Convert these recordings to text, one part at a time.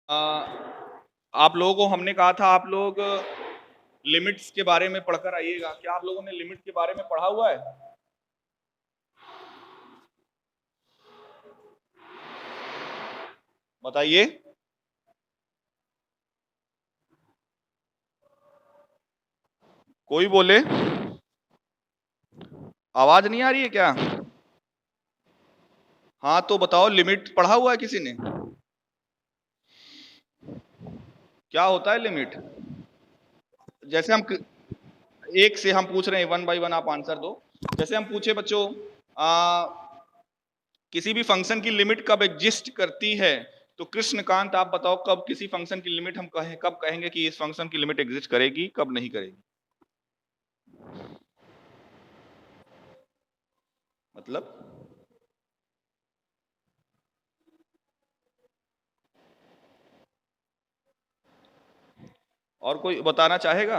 आ, आप लोगों को हमने कहा था आप लोग लिमिट्स के बारे में पढ़कर आइएगा। क्या आप लोगों ने लिमिट के बारे में पढ़ा हुआ है? बताइए। कोई बोले। आवाज नहीं आ रही है क्या? हाँ तो बताओ, लिमिट पढ़ा हुआ है किसी ने? क्या होता है लिमिट? जैसे एक से हम पूछ रहे हैं, वन बाय वन आप आंसर दो। जैसे हम पूछे बच्चों, किसी भी फंक्शन की लिमिट कब एग्जिस्ट करती है, तो कृष्णकांत आप बताओ, कब किसी फंक्शन की लिमिट हम कब कहेंगे कि इस फंक्शन की लिमिट एग्जिस्ट करेगी, कब नहीं करेगी? मतलब और कोई बताना चाहेगा?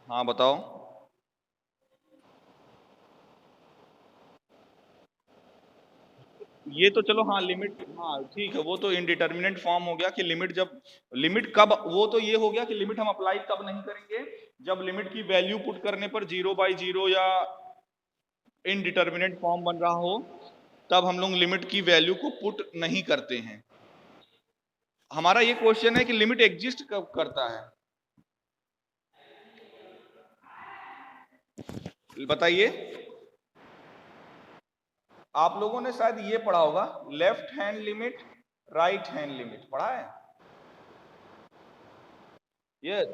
हाँ बताओ। ये तो चलो, हाँ लिमिट, हाँ ठीक है, वो तो इनडिटर्मिनेट फॉर्म हो गया कि लिमिट जब, लिमिट कब, वो तो ये हो गया कि लिमिट हम अप्लाई कब नहीं करेंगे, जब लिमिट की वैल्यू पुट करने पर 0/0 या इनडिटर्मिनेट फॉर्म बन रहा हो, तब हम लोग लिमिट की वैल्यू को पुट नहीं करते हैं। हमारा ये क्वेश्चन है कि लिमिट एग्जिस्ट कब करता है, बताइए। आप लोगों ने शायद ये पढ़ा होगा, left hand limit, right hand limit पढ़ा है ये।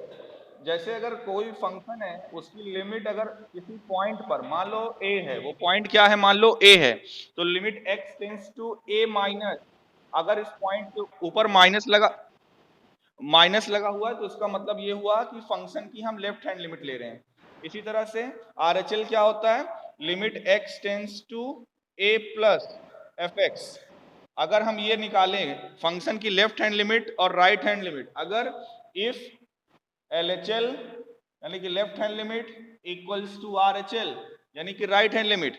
जैसे अगर कोई फंक्शन है, उसकी लिमिट अगर किसी पॉइंट पर, मान लो a है, वो पॉइंट क्या है, मान लो a है, तो limit x tends to a minus, अगर इस पॉइंट के ऊपर माइनस लगा हुआ है तो इसका मतलब ये हुआ कि फंक्शन की हम लेफ्ट हैंड लिमिट ले रहे हैं। इसी तरह से RHL क्या होता है, limit x tends to a plus f x. अगर हम ये निकालें फंक्शन की लेफ्ट हैंड लिमिट और राइट हैंड लिमिट, अगर इफ LHL यानी कि left hand limit equals to RHL यानी कि राइट हैंड लिमिट,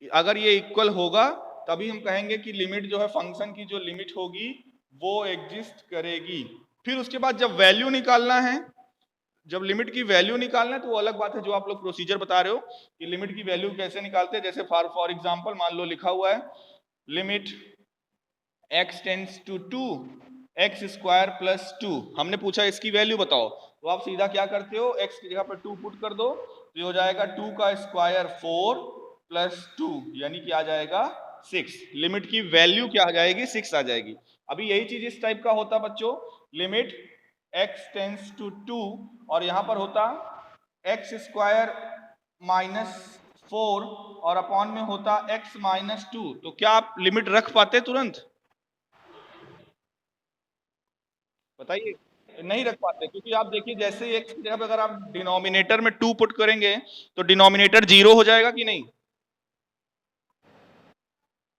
अगर ये इक्वल होगा तभी हम कहेंगे कि लिमिट जो है, फंक्शन की जो लिमिट होगी वो एग्जिस्ट करेगी। फिर उसके बाद जब वैल्यू निकालना है, जब लिमिट की वैल्यू निकालना है तो वो अलग बात है, जो आप लोग प्रोसीजर बता रहे हो कि लिमिट की वैल्यू कैसे निकालते हैं। जैसे फॉर एग्जांपल मान लो लिखा हुआ है limit x tends to 2 x square plus 2, हमने पूछा इसकी वैल्यू बताओ, तो आप सीधा क्या करते हो, x की जगह पर 2 पुट कर दो, तो ये हो जाएगा 2 का स्क्वायर 4 प्लस 2 यानी कि आ जाएगा 6। लिमिट की वैल्यू क्या आ जाएगी, 6 आ जाएगी। अभी यही चीज इस टाइप का होता बच्चों, लिमिट x टेंस टू 2 और यहां पर होता एक्स स्क्वायर माइनस 4 और अपॉन में होता x माइनस 2, तो क्या आप लिमिट रख पाते तुरंत? बताइए। नहीं रख पाते, क्योंकि आप देखिए जैसे एक्स की जगह पे अगर आप डिनोमिनेटर में 2 पुट करेंगे तो डिनोमिनेटर 0 हो जाएगा कि नहीं?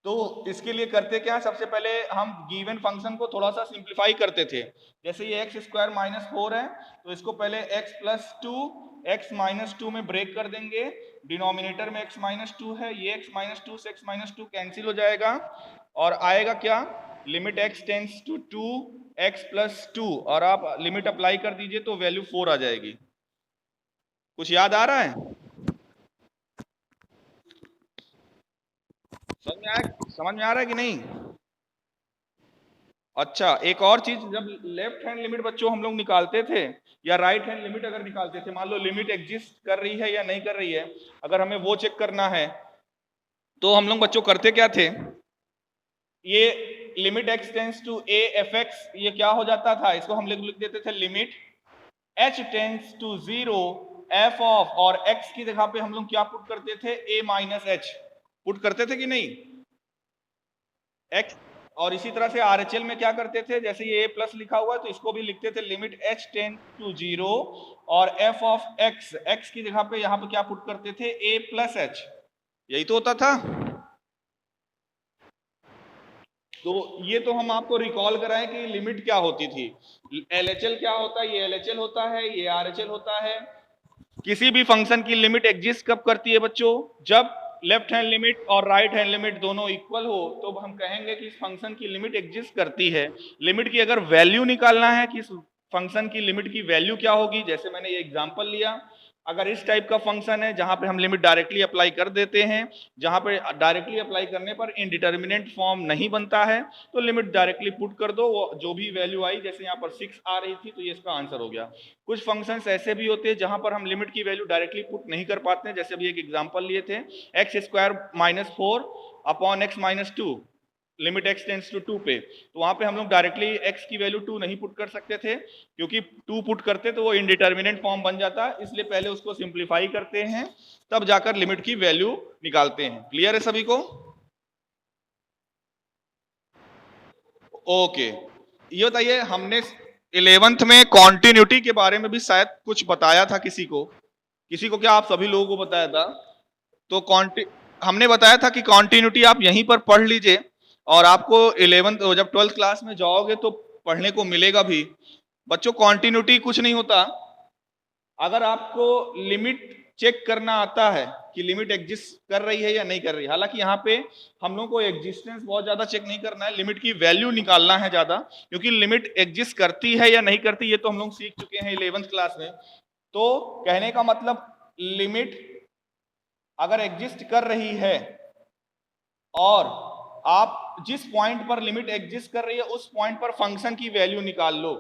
तो इसके लिए करते क्या, सबसे पहले हम गिवन फंक्शन को थोड़ा सा सिंप्लीफाई करते थे। जैसे ये एक्स स्क्वायर माइनस 4 है, तो इसको पहले एक्स प्लस 2 एक्स माइनस 2 में ब्रेक कर देंगे। डिनोमिनेटर में एक्स माइनस 2 है, ये एक्स माइनस 2 से एक्स माइनस 2 कैंसिल हो जाएगा और आएगा क्या, limit x tends to 2 x plus 2, और आप लिमिट अप्लाई कर दीजिए तो वैल्यू 4 आ जाएगी। कुछ याद आ रहा है? समझ में आ रहा है कि नहीं? अच्छा, एक और चीज, जब लेफ्ट हैंड लिमिट बच्चों हम लोग निकालते थे या राइट हैंड लिमिट अगर निकालते थे, मान लो लिमिट एग्जिस्ट कर रही है या नहीं कर रही है, अगर हमें वो चेक करना है तो हम लोग बच्चों करते क्या थे, ये limit x tends to a f x, ये क्या हो जाता था, इसको हम लोग लिख देते थे limit h tends to 0 f of, और x की जगह पे हम लोग क्या पुट करते थे, a माइनस एच पुट करते थे कि नहीं, x। और इसी तरह से RHL में क्या करते थे, जैसे ये a प्लस लिखा हुआ है तो इसको भी लिखते थे लिमिट h टेंस टू 0 और f ऑफ x, x की जगह पे यहाँ पे क्या पुट करते थे, a प्लस एच, यही तो होता था। तो ये तो हम आपको रिकॉल कराएं कि लिमिट क्या होती थी। LHL क्या होता है, ये LHL होता है, ये RHL होता है। किसी भी फंक्शन की लिमिट एग्जिस्ट कब करती है बच्चों, जब लेफ्ट हैंड लिमिट और राइट हैंड लिमिट दोनों इक्वल हो तो हम कहेंगे कि इस फंक्शन की लिमिट एग्जिस्ट करती है। लिमिट की अगर वैल्यू निकालना है कि इस फंक्शन की लिमिट की वैल्यू क्या होगी, जैसे मैंने ये एग्जांपल लिया, अगर इस टाइप का फंक्शन है जहां पे हम लिमिट डायरेक्टली अप्लाई कर देते हैं, जहां पे डायरेक्टली अप्लाई करने पर इनडिटर्मिनेंट फॉर्म नहीं बनता है, तो लिमिट डायरेक्टली पुट कर दो, वो जो भी वैल्यू आई, जैसे यहाँ पर 6 आ रही थी तो ये इसका आंसर हो गया। कुछ फंक्शंस ऐसे भी होते हैं जहां पर हम लिमिट की वैल्यू डायरेक्टली पुट नहीं कर पाते हैं, जैसे अभी एक एग्जांपल लिए थे x² - 4 upon x - 2, limit x tends to 2 पे, तो वहां पे हम लोग डायरेक्टली x की वैल्यू 2 नहीं पुट कर सकते थे, क्योंकि 2 पुट करते तो वो इनडिटर्मिनेंट फॉर्म बन जाता, इसलिए पहले उसको सिंप्लीफाई करते हैं तब जाकर लिमिट की वैल्यू निकालते हैं। क्लियर है सभी को? ओके, ये बताइए, हमने 11th में कॉन्टिन्यूटी के बारे में भी शायद कुछ बताया था, किसी को क्या आप सभी लोगों को बताया था? तो हमने बताया था कि कॉन्टिन्यूटी आप यहीं पर पढ़ लीजिए और आपको 11th जब 12th क्लास में जाओगे तो पढ़ने को मिलेगा भी। बच्चों, कॉन्टिन्यूटी कुछ नहीं होता, अगर आपको लिमिट चेक करना आता है कि लिमिट एग्जिस्ट कर रही है या नहीं कर रही, हालांकि यहाँ पे हम लोगों को एग्जिस्टेंस बहुत ज्यादा चेक नहीं करना है, लिमिट की वैल्यू निकालना है ज्यादा, क्योंकि लिमिट एग्जिस्ट करती है या नहीं करती ये तो हम लोग सीख चुके हैं 11th क्लास में। तो कहने का मतलब, लिमिट अगर एग्जिस्ट कर रही है और आप जिस पॉइंट पर लिमिट एग्जिस्ट कर रही है उस पॉइंट पर फंक्शन की वैल्यू निकाल लो,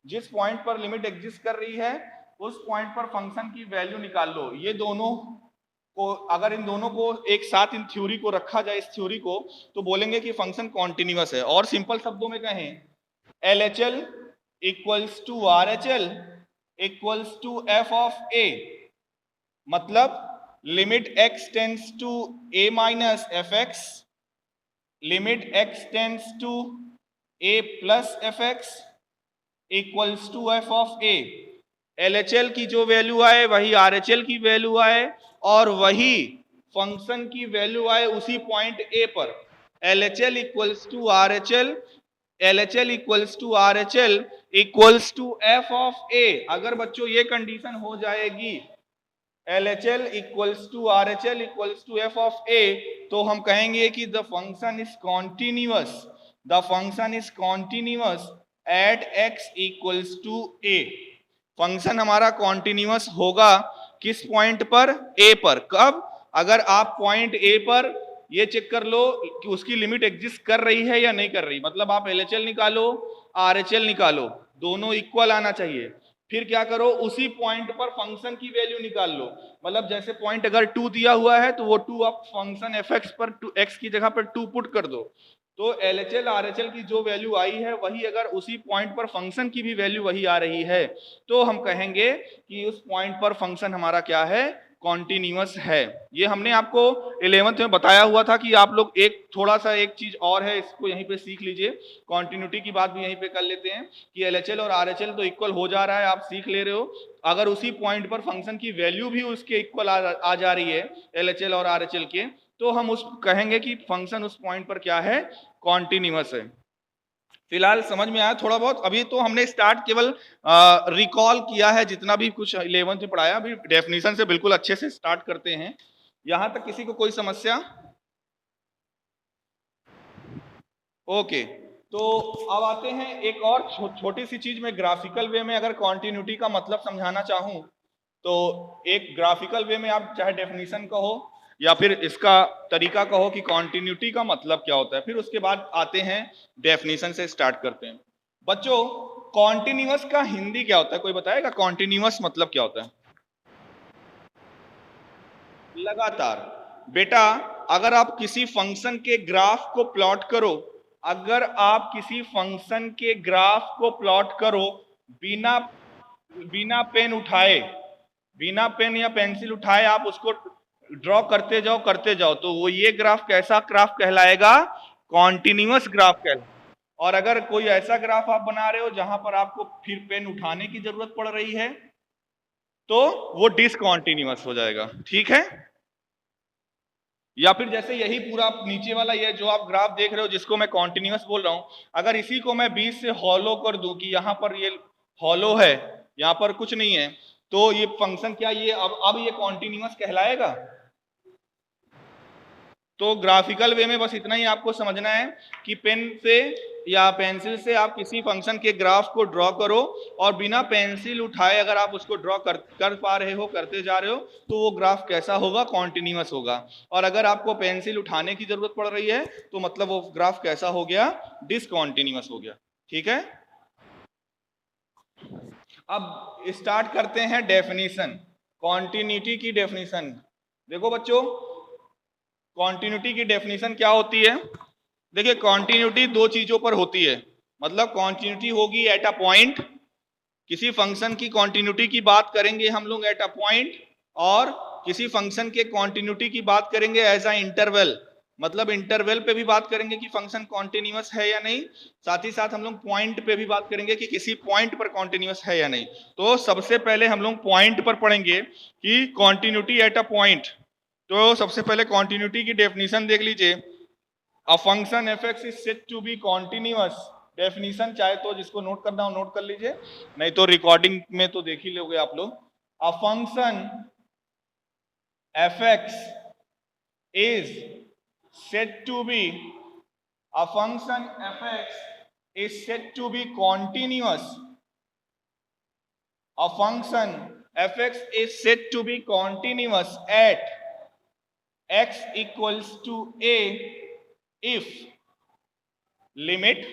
जिस पॉइंट पर लिमिट एग्जिस्ट कर रही है उस पॉइंट पर फंक्शन की वैल्यू निकाल लो। ये दोनों को, अगर इन दोनों को एक साथ इन थ्योरी को रखा जाए, इस थ्योरी को, तो बोलेंगे कि फंक्शन कॉन्टिन्यूअस है। और सिंपल शब्दों में कहें, LHL equals to RHL equals to f of a, मतलब limit x tends to a minus fx, limit x tends to a plus fx equals to f of a। LHL की जो value आए वही RHL की value आए और वही function की वैल्यू आए उसी पॉइंट A पर। LHL equals to RHL, LHL equals to RHL equals to f of a। अगर बच्चों ये कंडीशन हो जाएगी, LHL equals to RHL equals to f of a, तो हम कहेंगे कि the function is continuous, the function is continuous at x equals to a। Function हमारा कॉन्टिन्यूअस होगा किस पॉइंट पर? A पर। कब? अगर आप पॉइंट A पर ये चेक कर लो कि उसकी लिमिट एग्जिस्ट कर रही है या नहीं कर रही, मतलब आप LHL निकालो, RHL निकालो, दोनों इक्वल आना चाहिए। फिर क्या करो, उसी पॉइंट पर फंक्शन की वैल्यू निकाल लो, मतलब जैसे पॉइंट अगर 2 दिया हुआ है तो वो 2 आप फंक्शन fx पर x की जगह पर 2 पुट कर दो, तो LHL RHL की जो वैल्यू आई है वही, अगर उसी पॉइंट पर फंक्शन की भी वैल्यू वही आ रही है, तो हम कहेंगे कि उस पॉइंट पर फंक्शन हमारा क्या है? कॉन्टिन्यूअस है। ये हमने आपको 11th में बताया हुआ था कि आप लोग एक थोड़ा सा एक चीज और है, इसको यहीं पे सीख लीजिए, कॉन्टिन्यूटी की बात भी यहीं पे कर लेते हैं कि LHL और RHL तो इक्वल हो जा रहा है, आप सीख ले रहे हो, अगर उसी पॉइंट पर फंक्शन की वैल्यू भी उसके इक्वल आ जा रही है LHL और RHL के, तो हम उस कहेंगे कि फंक्शन उस पॉइंट पर क्या है? कॉन्टिन्यूअस है। फिलहाल समझ में आया थोड़ा बहुत? अभी तो हमने स्टार्ट केवल रिकॉल किया है जितना भी कुछ 11th में पढ़ाया, अभी डेफिनेशन से बिल्कुल अच्छे से स्टार्ट करते हैं। यहां तक किसी को कोई समस्या? ओके, तो अब आते हैं एक और छोटी सी चीज में, ग्राफिकल वे में अगर कॉन्टिन्यूटी का मतलब समझाना चाहूं तो एक ग्राफिकल वे में आप चाहे डेफिनेशन कहो या फिर इसका तरीका कहो कि कॉन्टिन्यूटी का मतलब क्या होता है, फिर उसके बाद आते हैं डेफिनेशन से स्टार्ट करते हैं। बच्चों, कॉन्टिन्यूअस का हिंदी क्या होता है? कोई बताएगा कॉन्टिन्यूअस मतलब क्या होता है? लगातार। बेटा, अगर आप किसी फंक्शन के ग्राफ को प्लॉट करो, अगर आप किसी फंक्शन के ग्राफ को प्लॉट करो बिना बिना पेन उठाए, बिना पेन या पेंसिल उठाए आप उसको ड्रॉ करते जाओ, तो वो ये ग्राफ कैसा ग्राफ कहलाएगा? कॉन्टिन्यूअस ग्राफ कहलाएगा। और अगर कोई ऐसा ग्राफ आप बना रहे हो जहां पर आपको फिर पेन उठाने की जरूरत पड़ रही है, तो वो डिसकॉन्टिन्यूअस हो जाएगा। ठीक है? या फिर जैसे यही पूरा नीचे वाला ये जो आप ग्राफ देख रहे हो जिसको मैं कॉन्टिन्यूअस बोल रहा हूं, अगर इसी को मैं बीच से हॉलो कर दूं कि यहां पर ये हॉलो है, यहां पर कुछ नहीं है, तो ये फंक्शन क्या, ये अब ये कॉन्टिन्यूअस कहलाएगा? तो ग्राफिकल वे में बस इतना ही आपको समझना है कि पेन से या पेंसिल से आप किसी फंक्शन के ग्राफ को ड्रॉ करो और बिना पेंसिल उठाए अगर आप उसको ड्रॉ कर पा रहे हो, करते जा रहे हो, तो वो ग्राफ कैसा होगा? कॉन्टिन्यूअस होगा। और अगर आपको पेंसिल उठाने की जरूरत पड़ रही है तो मतलब वो ग्राफ कैसा हो गया? डिसकॉन्टिन्यूअस हो गया। ठीक है, अब स्टार्ट करते हैं डेफिनेशन, कॉन्टिन्यूटी की डेफिनेशन। देखो बच्चों, कॉन्टिन्यूटी की डेफिनेशन क्या होती है? देखिए, कॉन्टिन्यूटी दो चीजों पर होती है। मतलब कॉन्टिन्यूटी होगी एट अ पॉइंट, किसी फंक्शन की कॉन्टिन्यूटी की बात करेंगे हम लोग एट अ पॉइंट, और किसी फंक्शन के कॉन्टिन्यूटी की बात करेंगे एज अ इंटरवल। मतलब इंटरवल पे भी बात करेंगे कि फंक्शन कॉन्टिन्यूअस है या नहीं, साथ ही साथ हम लोग पॉइंट पे भी बात करेंगे कि किसी पॉइंट पर कॉन्टिन्यूअस है या नहीं। तो सबसे पहले हम लोग पॉइंट पर पढ़ेंगे कि कॉन्टिन्यूटी एट अ पॉइंट। तो सबसे पहले कॉन्टिन्यूटी की डेफिनेशन देख लीजिए। A function f x is said to be continuous. Definition चाहे तो जिसको नोट करना हो नोट कर लीजिए, नहीं तो रिकॉर्डिंग में तो देख ही लोगे आप लोग। A function f x is said to be, a function f x is said to be continuous. A function f(x) is said to be continuous at x equals to a if limit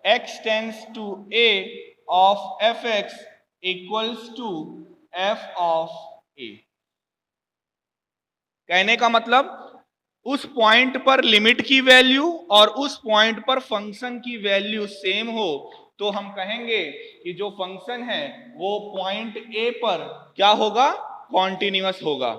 x tends to a of f(x) equals to f of a। कहने का मतलब उस point पर limit की value और उस point पर function की वैल्यू सेम हो तो हम कहेंगे कि जो फंक्शन है वो पॉइंट ए पर क्या होगा? कॉन्टिन्यूअस होगा।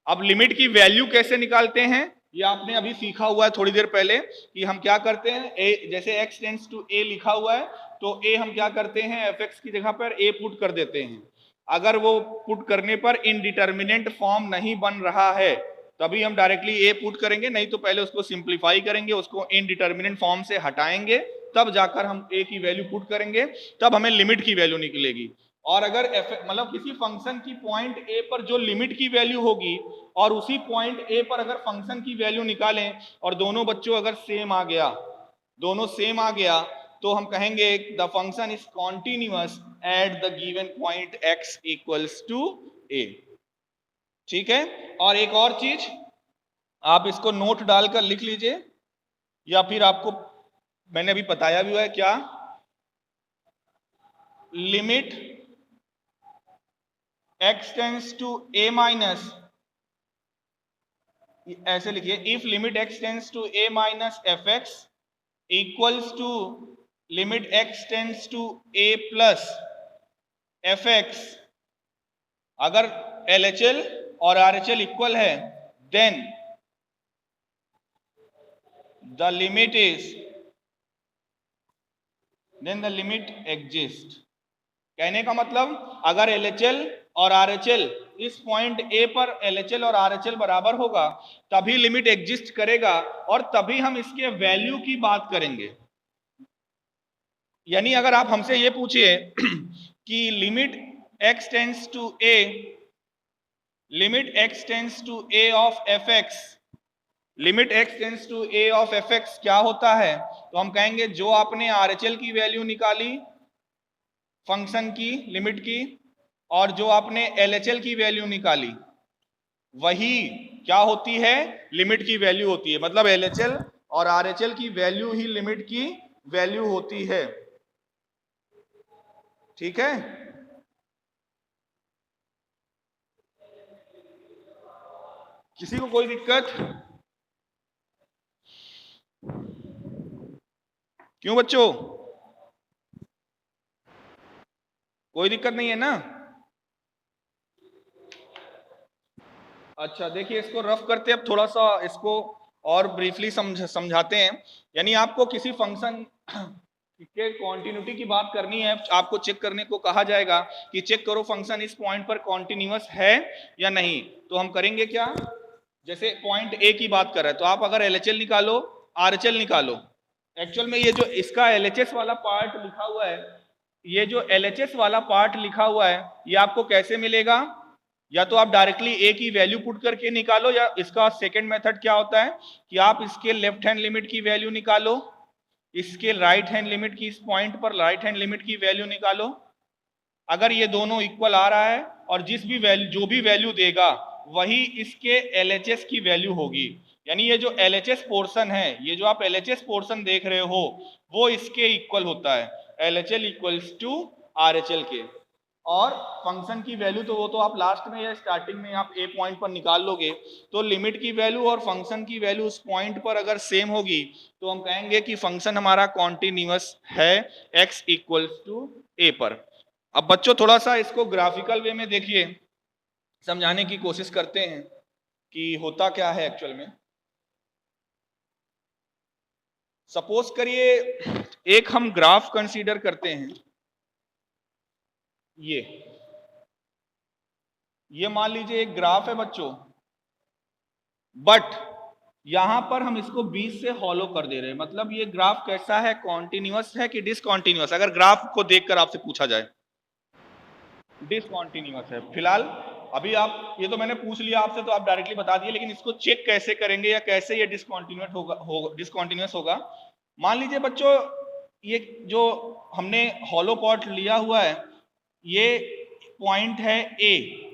अब लिमिट की वैल्यू कैसे निकालते हैं ये आपने अभी सीखा हुआ है थोड़ी देर पहले, कि हम क्या करते हैं, ए जैसे x टेंड्स टू a लिखा हुआ है तो a हम क्या करते हैं, f(x) की जगह पर a पुट कर देते हैं। अगर वो पुट करने पर इनडिटर्मिनेंट फॉर्म नहीं बन रहा है तभी हम डायरेक्टली ए पुट करेंगे, नहीं तो पहले उसको सिंप्लीफाई करेंगे, उसको इनडिटर्मिनेंट फॉर्म से हटाएंगे, तब जाकर हम ए की वैल्यू पुट करेंगे, तब हमें लिमिट की वैल्यू निकलेगी। और अगर मतलब किसी फंक्शन की पॉइंट ए पर जो लिमिट की वैल्यू होगी और उसी पॉइंट ए पर अगर फंक्शन की वैल्यू निकालें और दोनों बच्चों अगर सेम आ गया, दोनों सेम आ गया, तो हम कहेंगे the function is continuous at the given point x equals to a। ठीक है, और एक और चीज आप इसको नोट डालकर लिख लीजिए, या फिर आपको मैंने अभी बताया भी हुआ है क्या, limit x tends to a minus, ऐसे लिखिए, if limit x tends to a minus f(x) equals to limit x tends to a plus f(x), अगर LHL और RHL इक्वल है देन द लिमिट एग्जिस्ट। कहने का मतलब अगर LHL और RHL इस पॉइंट A पर LHL और RHL बराबर होगा तभी लिमिट एग्जिस्ट करेगा और तभी हम इसके वैल्यू की बात करेंगे। यानी अगर आप हमसे ये पूछिए कि limit x tends to a, limit x tends to a of f(x), limit x tends to a of f(x) क्या होता है, तो हम कहेंगे जो आपने RHL की वैल्यू निकाली फंक्शन की लिमिट की और जो आपने LHL की वैल्यू निकाली वही क्या होती है, लिमिट की वैल्यू होती है। मतलब LHL और RHL की वैल्यू ही लिमिट की वैल्यू होती है। ठीक है, किसी को कोई दिक्कत? क्यों बच्चों, कोई दिक्कत नहीं है ना? अच्छा देखिए, इसको रफ करते हैं, अब थोड़ा सा इसको और ब्रीफली समझाते हैं। यानी आपको किसी फंक्शन के कॉन्टिन्यूटी की बात करनी है, आपको चेक करने को कहा जाएगा कि चेक करो फंक्शन इस पॉइंट पर कॉन्टिन्यूअस है या नहीं। तो हम करेंगे क्या, जैसे पॉइंट ए की बात कर रहे हैं तो आप अगर LHL निकालो, RHL निकालो। एक्चुअल में ये जो इसका LHS वाला पार्ट लिखा हुआ है, ये जो LHS वाला पार्ट लिखा हुआ है ये आपको कैसे मिलेगा, या तो आप डायरेक्टली ए की वैल्यू पुट करके निकालो, या इसका सेकंड मेथड क्या होता है कि आप इसके लेफ्ट हैंड लिमिट की वैल्यू निकालो, इसके राइट हैंड लिमिट की, इस पॉइंट पर राइट हैंड लिमिट की वैल्यू निकालो। अगर ये दोनों इक्वल आ रहा है और जिस भी वैल्यू, जो भी वैल्यू देगा वही इसके LHS की वैल्यू होगी, यानी ये जो LHS पोर्शन है, ये जो आप LHS पोर्शन देख रहे हो वो इसके इक्वल होता है, LHL इक्वल्स टू RHL के। और फंक्शन की वैल्यू तो वो तो आप लास्ट में या स्टार्टिंग में आप ए पॉइंट पर निकाल लोगे, तो लिमिट की वैल्यू और फंक्शन की वैल्यू उस पॉइंट पर अगर सेम होगी तो हम कहेंगे कि फंक्शन हमारा कॉन्टिन्यूअस है x इक्वल्स टू a पर। अब बच्चों थोड़ा सा इसको ग्राफिकल वे में देखिए, समझाने की कोशिश करते हैं कि होता क्या है एक्चुअल में। सपोज करिए एक हम ग्राफ कंसीडर करते हैं, ये मान लीजिए एक ग्राफ है बच्चों, बट यहां पर हम इसको 20 से हॉलो कर दे रहे हैं। मतलब ये ग्राफ कैसा है, कॉन्टिन्यूअस है कि डिसकॉन्टिन्यूअस? अगर ग्राफ को देखकर आपसे पूछा जाए, डिसकॉन्टिन्यूअस है फिलहाल। अभी आप, ये तो मैंने पूछ लिया आपसे तो आप डायरेक्टली बता दिए, लेकिन इसको चेक कैसे करेंगे या कैसे ये डिसकॉन्टिन्यूअस होगा। मान लीजिए बच्चों ये जो हमने हॉलो पॉट लिया हुआ है, ये पॉइंट है ए,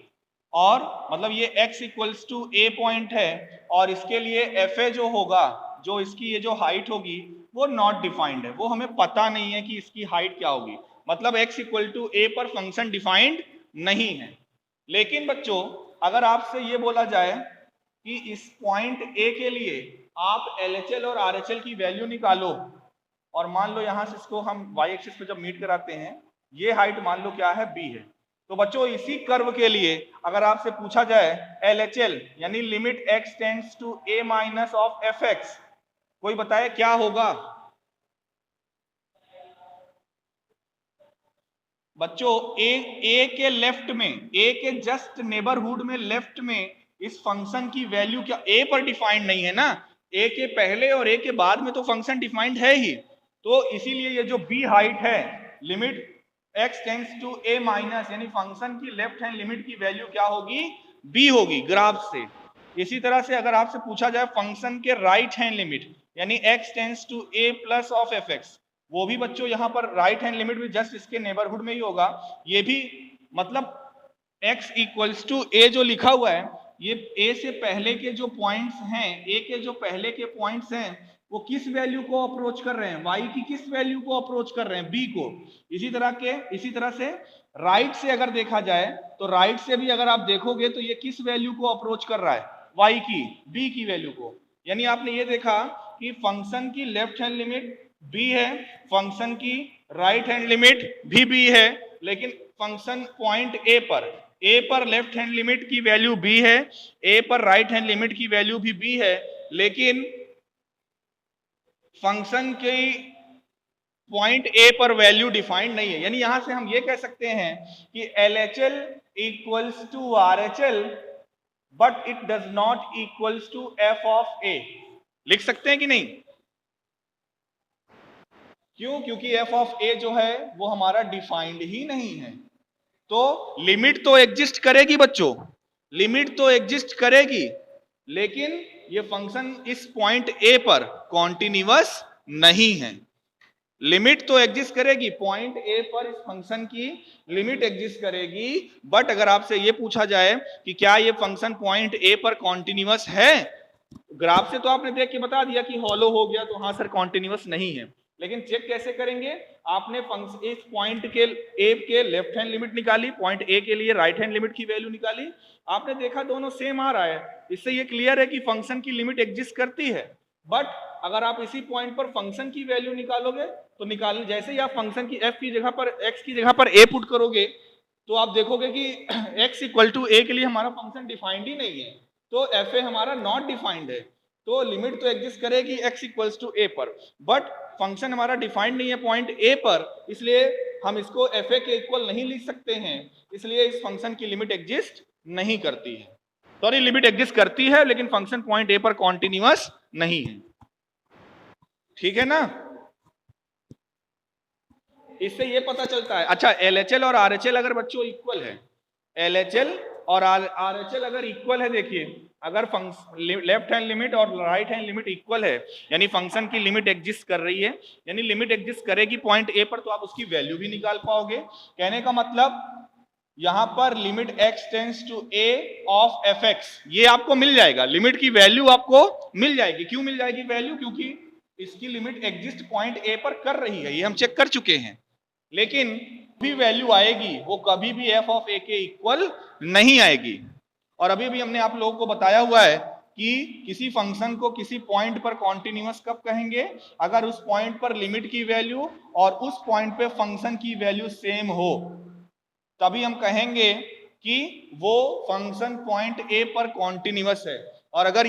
और मतलब ये x equals to a point है, और इसके लिए एफ ए जो होगा, जो इसकी ये जो हाइट होगी वो नॉट डिफाइंड है, वो हमें पता नहीं है कि इसकी हाइट क्या होगी। मतलब x इक्वल टू ए पर फंक्शन डिफाइंड नहीं है। लेकिन बच्चों अगर आपसे ये बोला जाए कि इस पॉइंट ए के लिए आप LHL और RHL की वैल्यू निकालो, और मान लो यहां से इसको हम y एक्सिस पे जब मीट कराते हैं, ये हाइट मान लो क्या है, b है। तो बच्चों इसी कर्व के लिए अगर आपसे पूछा जाए LHL यानी limit x tends to a minus of fx, कोई बताए क्या होगा? बच्चों ए के लेफ्ट में, ए के जस्ट नेबरहुड में लेफ्ट में इस फंक्शन की वैल्यू क्या ए पर डिफाइंड नहीं है ना, ए के पहले और ए के बाद में तो फंक्शन डिफाइंड है ही। तो इसीलिए ये जो बी हाइट है, limit x tends to a minus, यानी फंक्शन की लेफ्ट हैंड लिमिट की वैल्यू क्या होगी, b होगी ग्राफ से। इसी तरह से अगर आपसे पूछा जाए फंक्शन के राइट हैंड लिमिट यानी x tends to a plus of fx, वो भी बच्चों यहां पर राइट हैंड लिमिट भी जस्ट इसके नेबरहुड में ही होगा। ये भी मतलब x इक्वल्स टू a जो लिखा हुआ है, ये a से पहले के जो पॉइंट्स हैं, a के जो पहले के पॉइंट्स हैं वो किस वैल्यू को अप्रोच कर रहे हैं, y की किस वैल्यू को अप्रोच कर रहे हैं, b को। इसी तरह से राइट से अगर देखा जाए तो राइट से भी अगर आप देखोगे तो ये किस वैल्यू को अप्रोच कर रहा है, y की, b की वैल्यू को। यानी आपने ये देखा कि फंक्शन की लेफ्ट हैंड लिमिट b है, फंक्शन की राइट हैंड लिमिट भी b है, लेकिन फंक्शन पॉइंट a पर लेफ्ट हैंड लिमिट की वैल्यू b है, a पर राइट हैंड लिमिट की वैल्यू भी b है, लेकिन फंक्शन की पॉइंट a पर वैल्यू डिफाइंड नहीं है। यानी यहां से हम ये कह सकते हैं कि LHL equals to RHL but it does not equals to f of a। लिख सकते हैं कि नहीं? क्यों? क्योंकि f ऑफ a जो है वो हमारा डिफाइंड ही नहीं है। तो लिमिट तो एग्जिस्ट करेगी बच्चों, लिमिट तो एग्जिस्ट करेगी, लेकिन ये फंक्शन इस पॉइंट a पर कॉन्टिन्यूअस नहीं है। लिमिट तो एग्जिस्ट करेगी, पॉइंट a पर इस फंक्शन की लिमिट एग्जिस्ट करेगी, बट अगर आपसे ये पूछा जाए कि क्या ये फंक्शन पॉइंट a पर कॉन्टिन्यूअस है, ग्राफ से तो आपने देख के बता दिया कि हॉलो हो गया, तो हाँ सर कॉन्टिन्यूअस नहीं है। लेकिन चेक कैसे करेंगे? आपने फंक्शन इस पॉइंट के ए के लेफ्ट हैंड लिमिट निकाली, पॉइंट ए के लिए राइट हैंड लिमिट की वैल्यू निकाली, आपने देखा दोनों सेम आ रहा है, इससे ये क्लियर है कि फंक्शन की लिमिट एग्जिस्ट करती है। बट अगर आप इसी पॉइंट पर फंक्शन की वैल्यू निकालोगे तो निकालने जैसे ही आप फंक्शन की f की जगह पर x की जगह पर a पुट करोगे तो आप देखोगे कि x इक्वल टू a के लिए हमारा फंक्शन डिफाइंड ही नहीं है, तो fa हमारा नॉट डिफाइंड है। तो लिमिट तो एग्जिस्ट करेगी x इक्वल्स टू a पर, बट फंक्शन हमारा डिफाइंड नहीं है पॉइंट a पर, इसलिए हम इसको fa के इक्वल नहीं लिख सकते हैं, इसलिए इस फंक्शन की लिमिट एग्जिस्ट नहीं करती है। सॉरी, लिमिट एग्जिस्ट करती है लेकिन फंक्शन पॉइंट a पर कॉन्टिन्यूअस नहीं है। ठीक है ना? इससे ये पता चलता है। अच्छा, LHL और RHL अगर बच्चों इक्वल है, LHL और RHL अगर इक्वल है, देखिए अगर लेफ्ट हैंड लिमिट और राइट हैंड लिमिट इक्वल है, यानी फंक्शन की लिमिट एग्जिस्ट कर रही है, यानी लिमिट एग्जिस्ट करेगी पॉइंट ए पर, तो आप उसकी वैल्यू भी निकाल पाओगे। कहने का मतलब यहां पर limit x tends to a of fx ये आपको मिल जाएगा, लिमिट की वैल्यू आपको मिल जाएगी। क्यों मिल जाएगी वैल्यू? क्योंकि इसकी लिमिट एग्जिस्ट पॉइंट a पर कर रही है, ये हम चेक कर चुके हैं। लेकिन भी वैल्यू आएगी वो कभी भी f ऑफ a के इक्वल नहीं आएगी। और अभी भी हमने आप लोगों को बताया हुआ है कि किसी फंक्शन को किसी पॉइंट पर कॉन्टिन्यूअस कब कहेंगे? अगर उस पॉइंट पर लिमिट की वैल्यू और उस पॉइंट पे फंक्शन की वैल्यू सेम हो, तभी हम कहेंगे कि वो फंक्शन पॉइंट ए पर कॉन्टिन्यूअस है। और अगर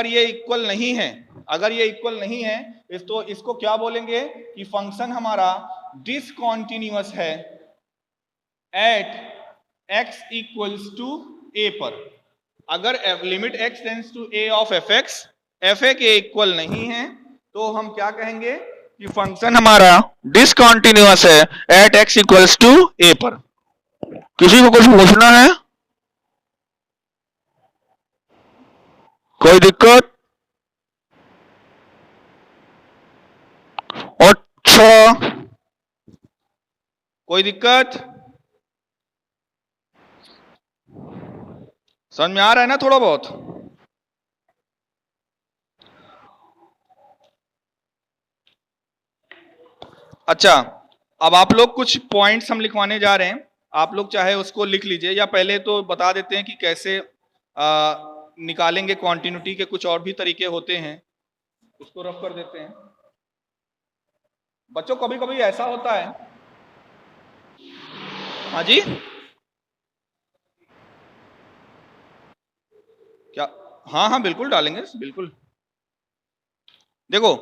ये इक्वल नहीं है, अगर ये इक्वल नहीं है तो इसको क्या बोलेंगे कि फंक्शन हमारा डिसकॉन्टिन्यूअस है at x equals to a पर। अगर limit x tends to a of fx fa के इक्वल नहीं है तो हम क्या कहेंगे कि फंक्शन हमारा डिसकॉन्टिन्यूअस है at x equals to a पर। किसी को कुछ पूछना है? कोई दिक्कत? अच्छा, कोई दिक्कत? समझ में आ रहा है ना थोड़ा बहुत? अच्छा, अब आप लोग कुछ पॉइंट्स हम लिखवाने जा रहे हैं, आप लोग चाहे उसको लिख लीजिए, या पहले तो बता देते हैं कि कैसे निकालेंगे कॉन्टिन्यूटी के कुछ और भी तरीके होते हैं, उसको रफ कर देते हैं। बच्चों कभी कभी ऐसा होता है, हाँ जी क्या? हाँ हाँ बिल्कुल डालेंगे, बिल्कुल। देखो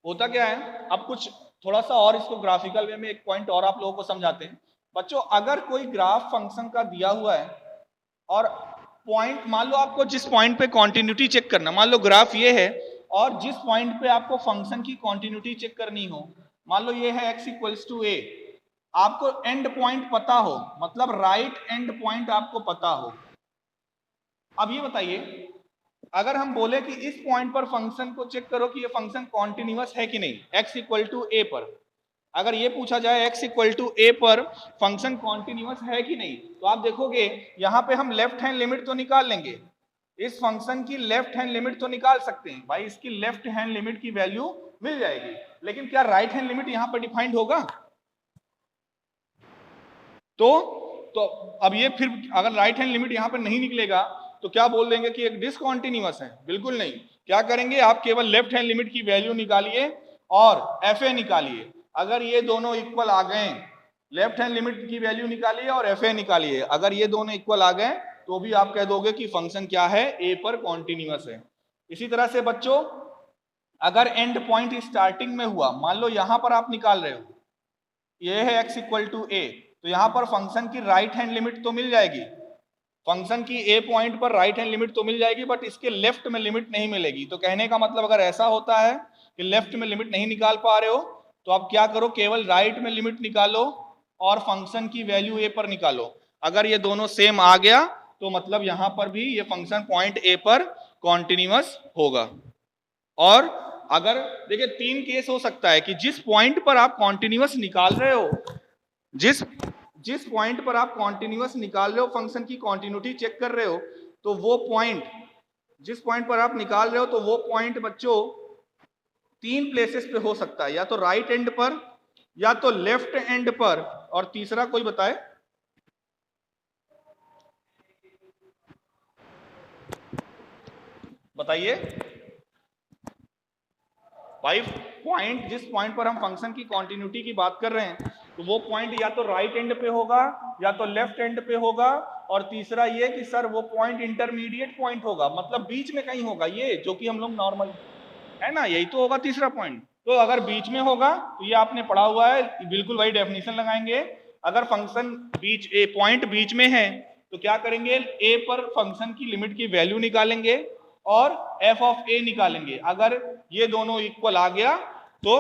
होता क्या है, अब कुछ थोड़ा सा और इसको ग्राफिकल वे में एक पॉइंट और आप लोगों को समझाते हैं। बच्चों अगर कोई ग्राफ फंक्शन का दिया हुआ है और पॉइंट, मान लो आपको जिस पॉइंट पे कॉन्टिन्यूटी चेक करना, मान लो ग्राफ ये है और जिस पॉइंट पे आपको फंक्शन की कॉन्टिन्यूटी चेक करनी हो, मान लो ये है x इक्वल्स टू a, आपको एंड पॉइंट पता हो, मतलब राइट एंड पॉइंट आपको पता हो। अब ये बताइए, अगर हम बोले कि इस पॉइंट पर फंक्शन को चेक करो कि ये फंक्शन कॉन्टिन्यूअस है कि नहीं, x इक्वल टू a पर, अगर ये पूछा जाए x इक्वल टू a पर फंक्शन कॉन्टिन्यूअस है कि नहीं, तो आप देखोगे यहां पे हम लेफ्ट हैंड लिमिट तो निकाल लेंगे, इस फंक्शन की लेफ्ट हैंड लिमिट तो निकाल सकते हैं भाई, इसकी लेफ्ट हैंड लिमिट की वैल्यू मिल जाएगी। लेकिन क्या राइट हैंड लिमिट यहां पर डिफाइंड होगा? तो अब ये फिर अगर राइट हैंड लिमिट यहां पर नहीं निकलेगा तो क्या बोल देंगे कि एक डिसकॉन्टिन्यूअस है? बिल्कुल नहीं। क्या करेंगे, आप केवल लेफ्ट हैंड लिमिट की वैल्यू निकालिए और fa निकालिए। अगर ये दोनों इक्वल आ गए, लेफ्ट हैंड लिमिट की वैल्यू निकालिए और fa निकालिए, अगर ये दोनों इक्वल आ गए तो भी आप कह दोगे कि फंक्शन क्या है, a पर कॉन्टिन्यूअस है। इसी तरह से बच्चों अगर एंड पॉइंट स्टार्टिंग में हुआ, मान लो यहां पर आप निकाल रहे हो, ये है x इक्वल टू a, तो यहां पर फंक्शन की राइट हैंड लिमिट तो मिल जाएगी, फंक्शन की a पॉइंट पर राइट हैंड लिमिट तो मिल जाएगी, बट इसके लेफ्ट में लिमिट नहीं मिलेगी। तो कहने का मतलब अगर ऐसा होता है कि लेफ्ट में लिमिट नहीं निकाल पा रहे हो तो आप क्या करो, केवल राइट में लिमिट निकालो और फंक्शन की वैल्यू a पर निकालो। अगर ये दोनों सेम आ गया तो मतलब यहां पर भी ये फंक्शन पॉइंट a पर कॉन्टिन्यूअस होगा। और अगर देखिए 3 केस हो सकता है कि जिस पॉइंट पर आप कॉन्टिन्यूअस निकाल रहे हो, जिस पॉइंट पर आप कॉन्टिन्यूअस निकाल रहे हो, फंक्शन की कॉन्टिन्यूटी चेक कर रहे हो, तो वो पॉइंट, जिस पॉइंट पर आप निकाल रहे हो तो वो पॉइंट बच्चों 3 प्लेसेस पे हो सकता है, या तो राइट एंड पर, या तो लेफ्ट एंड पर, और तीसरा कोई बताए? बताइए भाई। पॉइंट, जिस पॉइंट पर हम फंक्शन की कॉन्टिन्यूटी की बात कर रहे हैं तो वो पॉइंट या तो राइट एंड पे होगा या तो लेफ्ट एंड पे होगा, और तीसरा ये कि सर वो पॉइंट इंटरमीडिएट पॉइंट होगा, मतलब बीच में कहीं होगा, ये जो कि हम लोग नॉर्मल है ना, यही तो होगा तीसरा पॉइंट। तो अगर बीच में होगा तो ये आपने पढ़ा हुआ है, बिल्कुल वही डेफिनेशन लगाएंगे। अगर फंक्शन बीच ए पॉइंट बीच में है तो क्या करेंगे, ए पर फंक्शन की लिमिट की वैल्यू निकालेंगे और f ऑफ a निकालेंगे। अगर ये दोनों इक्वल आ गया तो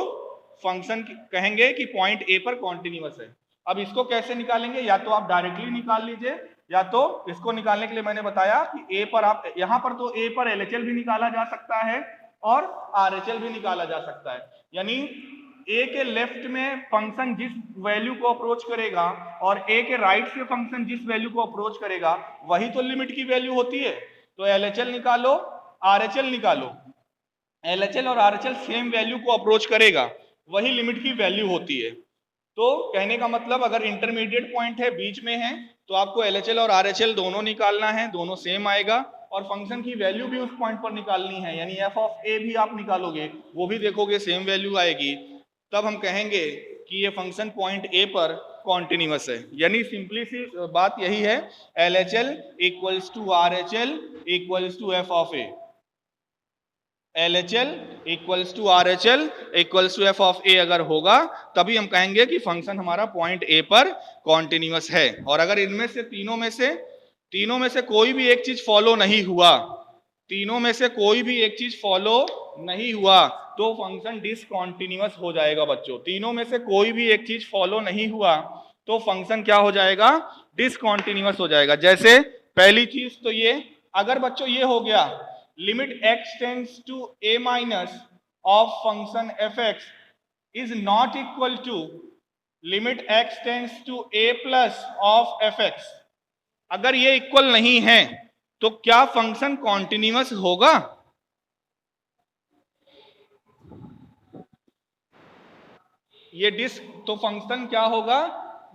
फंक्शन कहेंगे कि पॉइंट a पर कॉन्टिन्यूअस है। अब इसको कैसे निकालेंगे, या तो आप डायरेक्टली निकाल लीजिए या तो इसको निकालने के लिए मैंने बताया कि ए पर आप यहां पर तो ए पर एलएचएल भी निकाला जा सकता है और आरएचएल भी निकाला जा सकता है, यानी ए के लेफ्ट में फंक्शन जिस वैल्यू को अप्रोच करेगा और ए के राइट से फंक्शन जिस वैल्यू को अप्रोच करेगा वही तो लिमिट की वैल्यू होती है। तो एलएचएल निकालो, आरएचएल निकालो, एलएचएल और आरएचएल सेम वैल्यू को अप्रोच करेगा, वही लिमिट की वैल्यू होती है। तो कहने का मतलब अगर इंटरमीडिएट पॉइंट है, बीच में है, तो आपको एलएचएल और आरएचएल दोनों निकालना है, दोनों सेम आएगा और फंक्शन की वैल्यू भी उस पॉइंट पर निकालनी है, यानी एफ ऑफ ए भी आप निकालोगे, वो भी देखोगे सेम वैल्यू आएगी, तब हम कहेंगे कि ये फंक्शन पॉइंट ए पर कॉन्टिन्यूअस है। यानी सिंपली सी बात यही है, LHL equals to RHL equals to f of a, LHL equals to RHL equals to f of a अगर होगा तभी हम कहेंगे कि फंक्शन हमारा पॉइंट ए पर कॉन्टिन्यूअस है। और अगर इनमें से तीनों में से कोई भी एक चीज फॉलो नहीं हुआ, तीनों में से कोई भी एक चीज फॉलो नहीं हुआ तो फंक्शन डिसकॉन्टिन्यूअस हो जाएगा बच्चों। तीनों में से कोई भी एक चीज फॉलो नहीं हुआ तो फंक्शन क्या हो जाएगा, डिसकॉन्टिन्यूअस हो जाएगा। जैसे पहली चीज तो ये, अगर बच्चों ये हो गया limit x tends to a minus of function fx is not equal to limit x tends to a plus of fx, अगर ये इक्वल नहीं है तो क्या फंक्शन कॉन्टिन्यूअस होगा? ये तो फंक्शन क्या होगा,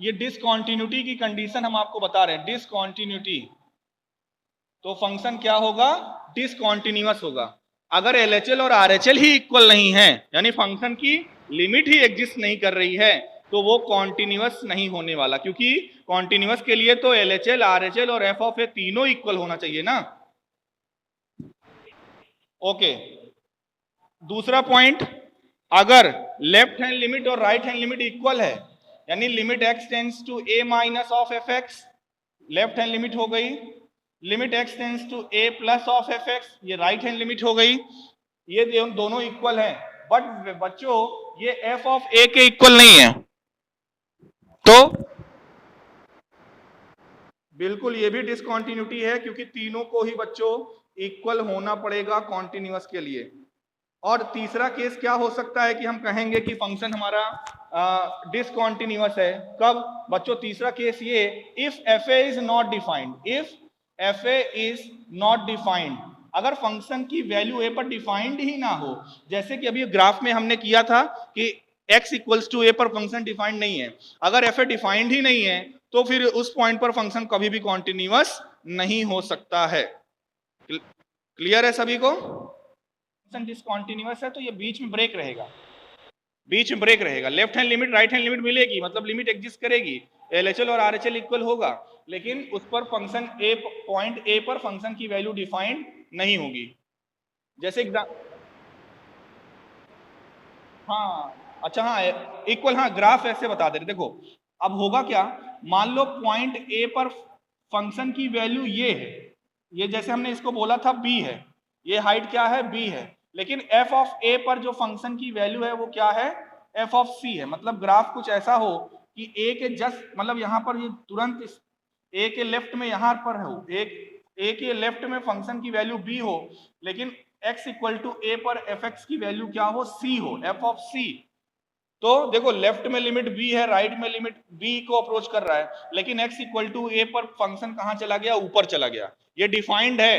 ये डिसकॉन्टिन्यूटी की कंडीशन हम आपको बता रहे हैं, डिसकॉन्टिन्यूटी, तो फंक्शन क्या होगा, डिसकॉन्टिन्यूअस होगा। अगर एलएचएल और आरएचएल ही इक्वल नहीं है, यानी फंक्शन की लिमिट ही एग्जिस्ट नहीं कर रही है, तो वो कॉन्टिन्यूअस नहीं होने वाला, क्योंकि कॉन्टिन्यूअस के लिए तो एलएचएल, आरएचएल और एफ ऑफ ए तीनों इक्वल होना चाहिए ना। ओके, दूसरा पॉइंट, अगर लेफ्ट हैंड लिमिट और राइट हैंड लिमिट इक्वल है, यानी limit x tends to a minus of f x, left hand limit हो गई, limit x tends to a plus of f x, ये राइट हैंड लिमिट हो गई, ये दोनों इक्वल हैं, बट बच्चों ये f ऑफ a के इक्वल नहीं है, तो बिल्कुल ये भी डिसकॉन्टिन्यूटी है, क्योंकि तीनों को ही बच्चों इक्वल होना पड़ेगा कॉन्टिन्यूअस के लिए। और तीसरा केस क्या हो सकता है कि हम कहेंगे कि फंक्शन हमारा डिसकॉन्टिन्यूअस है, कब बच्चों? तीसरा केस ये, if F A is not defined, if F A is not defined, अगर फंक्शन की वैल्यू ए पर डिफाइंड ही ना हो, जैसे कि अभी ग्राफ में हमने किया था कि x इक्वल्स टू ए पर फंक्शन डिफाइंड नहीं है, अगर एफ ए डिफाइंड ही नहीं है तो फिर उस पॉइंट पर फंक्शन कभी भी कॉन्टिन्यूअस नहीं हो सकता है। क्लियर है सभी को? फंक्शन डिसकॉन्टिन्यूअस है तो ये बीच में ब्रेक रहेगा, बीच में ब्रेक रहेगा, left hand limit right hand limit मिलेगी, मतलब लिमिट एग्जिस्ट करेगी, एलएचएल और आरएचएल इक्वल होगा, लेकिन उस पर फंक्शन ए, पॉइंट ए पर फंक्शन की वैल्यू डिफाइंड नहीं होगी। जैसे हाँ, अच्छा, हाँ इक्वल, हाँ ग्राफ ऐसे बता दे रहे, देखो अब होगा क्या, मान लो पॉइंट ए पर फंक्शन की वैल्यू ये है, ये जैसे हमने इसको बोला था बी है, ये हाइट क्या है, बी है, लेकिन एफ ऑफ ए पर जो फंक्शन की वैल्यू है वो क्या है, एफ ऑफ सी है। मतलब ग्राफ कुछ ऐसा हो कि ए के जस्ट, मतलब यहाँ पर ये तुरंत ए के लेफ्ट में यहाँ पर हो, ए के लेफ्ट में फंक्शन की वैल्यू बी हो, लेकिन x इक्वल टू ए पर एफ एक्स की वैल्यू क्या हो, c हो, एफ ऑफ सी। तो देखो लेफ्ट में लिमिट b है, राइट में लिमिट b को अप्रोच कर रहा है, लेकिन x इक्वल टू ए पर फंक्शन कहाँ चला गया, ऊपर चला गया, ये डिफाइंड है,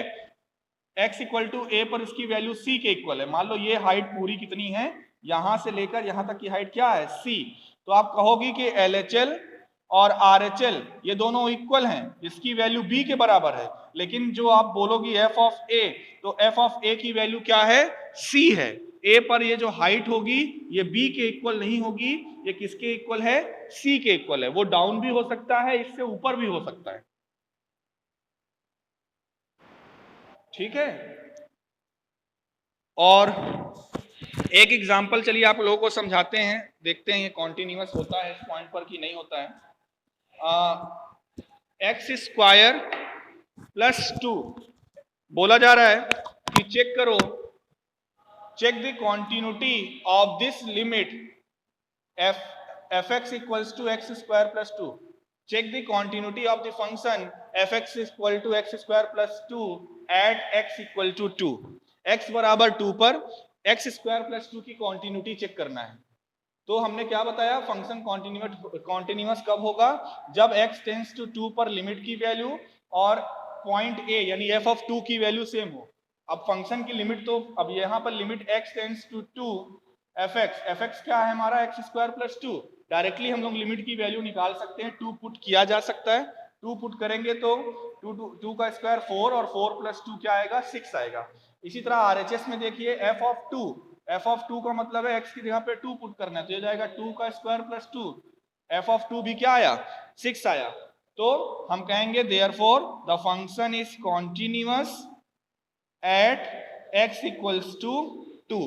x इक्वल टू ए पर इसकी वैल्यू c के इक्वल है। मान लो ये हाइट पूरी कितनी है, यहां से लेकर यहां तक की हाइट क्या है, c, तो आप कहोगी कि LHL और RHL ये दोनों इक्वल हैं, इसकी वैल्यू b के बराबर है, लेकिन जो आप बोलोगी f ऑफ a, तो f ऑफ a की वैल्यू क्या है, c है, a पर ये जो हाइट होगी ये b के इक्वल नहीं होगी, ये किसके इक्वल है, c के इक्वल है, वो डाउन भी हो सकता है, इससे ऊपर भी हो सकता है, ठीक है। और एक एग्जांपल चलिए आप लोगों को समझाते हैं, देखते हैं ये कॉन्टिन्यूअस होता है इस पॉइंट पर कि नहीं होता है। एक्स स्क्वायर प्लस 2 बोला जा रहा है कि चेक करो, check the continuity of this limit f x equals to x square plus 2, check the continuity of the function f x equal to x square plus 2 at x equal to 2, x बराबर 2 पर x square plus 2 की continuity check करना है। तो हमने क्या बताया, function continuous कब होगा, जब x टेंस टू 2 पर लिमिट की वैल्यू और पॉइंट a यानी f ऑफ 2 की वैल्यू सेम हो। अब फंक्शन की लिमिट, तो अब यहाँ पर limit x tends to 2 f x क्या है हमारा, एक्स स्क्वायर प्लस 2, डायरेक्टली हम लोग लिमिट की वैल्यू निकाल सकते हैं, 2 पुट किया जा सकता है। 2 पुट करेंगे तो 2 का स्क्वायर 4 और 4 प्लस 2 क्या आएगा, 6 आएगा। इसी तरह आरएचएस में देखिए एफ ऑफ 2 का मतलब है x की जगह पे 2 पुट करना है, तो ये जाएगा 2 का स्क्वायर प्लस 2, एफ ऑफ 2 भी क्या आया, 6 आया। तो हम कहेंगे therefore the function is continuous at x equals to 2।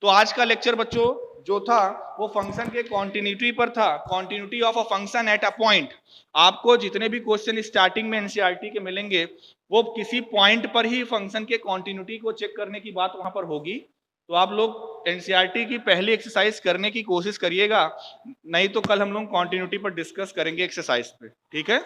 तो आज का लेक्चर बच्चों जो था वो फंक्शन के कॉन्टिन्यूटी पर था, continuity of a function at a point. आपको जितने भी क्वेश्चन स्टार्टिंग में एनसीईआरटी के मिलेंगे वो किसी पॉइंट पर ही फंक्शन के कॉन्टिन्यूटी को चेक करने की बात वहां पर होगी। तो आप लोग एनसीईआरटी की पहली एक्सरसाइज करने की कोशिश करिएगा, नहीं तो कल हम लोग कॉन्टिन्यूटी पर डिस्कस करेंगे एक्सरसाइज पे, ठीक है।